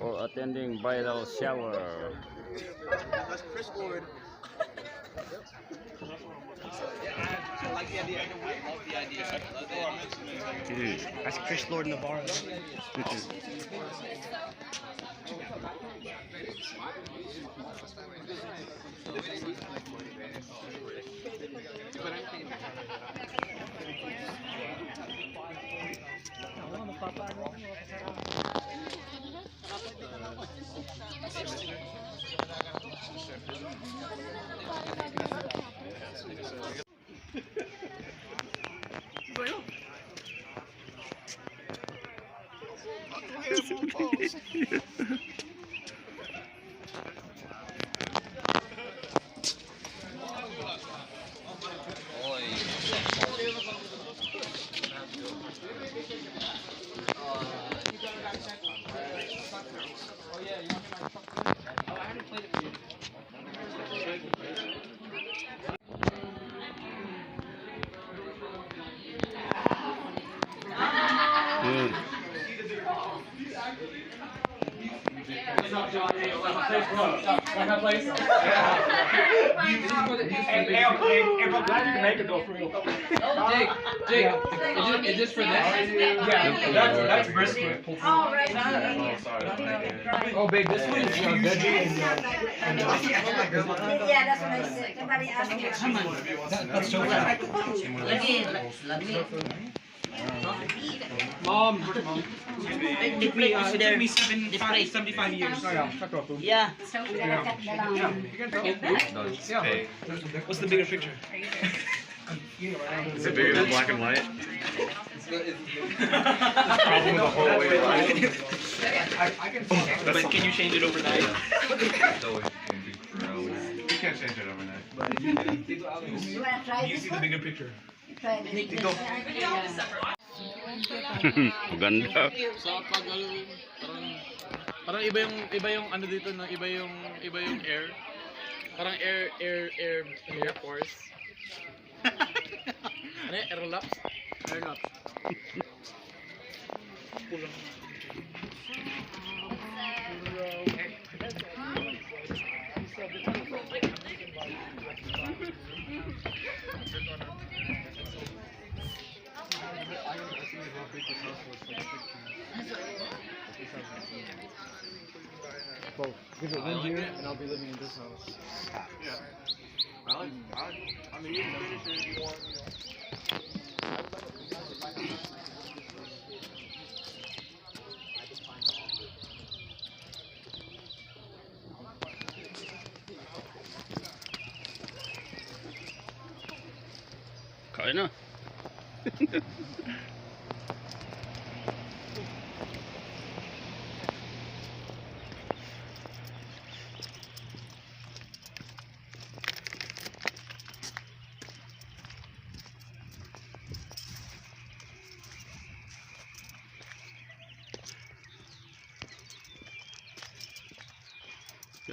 Or attending bridal shower. That's Chris Lord. I like the idea. I love the idea. That's Chris Lord Navarro. I'm glad you can make it though, for real. Jake, is this for this? Yeah, that's brisket. Oh, right. Oh, babe, this one is veggie and Yeah, that's what I said. Somebody asked me. that's so bad. Mom, The plate is there. me 75 years. Oh, yeah, shut up, Yeah. Yeah. What's the bigger picture? Is it bigger than black and white? Probably the whole way. But can you change it overnight? You can't change it overnight. You want to try You this see the one? bigger picture. Try this. Maganda. Sa pag parang iba yung ano dito no, iba yung air. Parang air force. Ano yung air laps? Air laps. Give it 1 year and I'll be living in this house. I mean, you can finish it if you want, Kain na.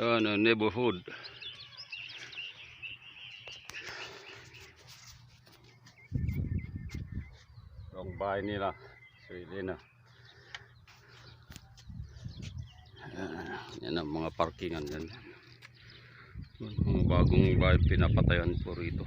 Yan ang neighborhood. Ang bahay nila. Sarili na. Yan ang mga parkingan yan. Mga bagong bahay pinapatayan po rito.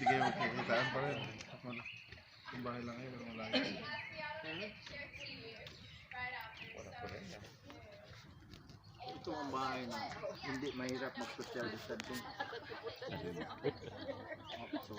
Hindi kayo magkikitaan pa rin. Yung bahay lang kayo, walang lagi. Wala pa rin yan. ang bahay na hindi mahirap mag-social distancing. So,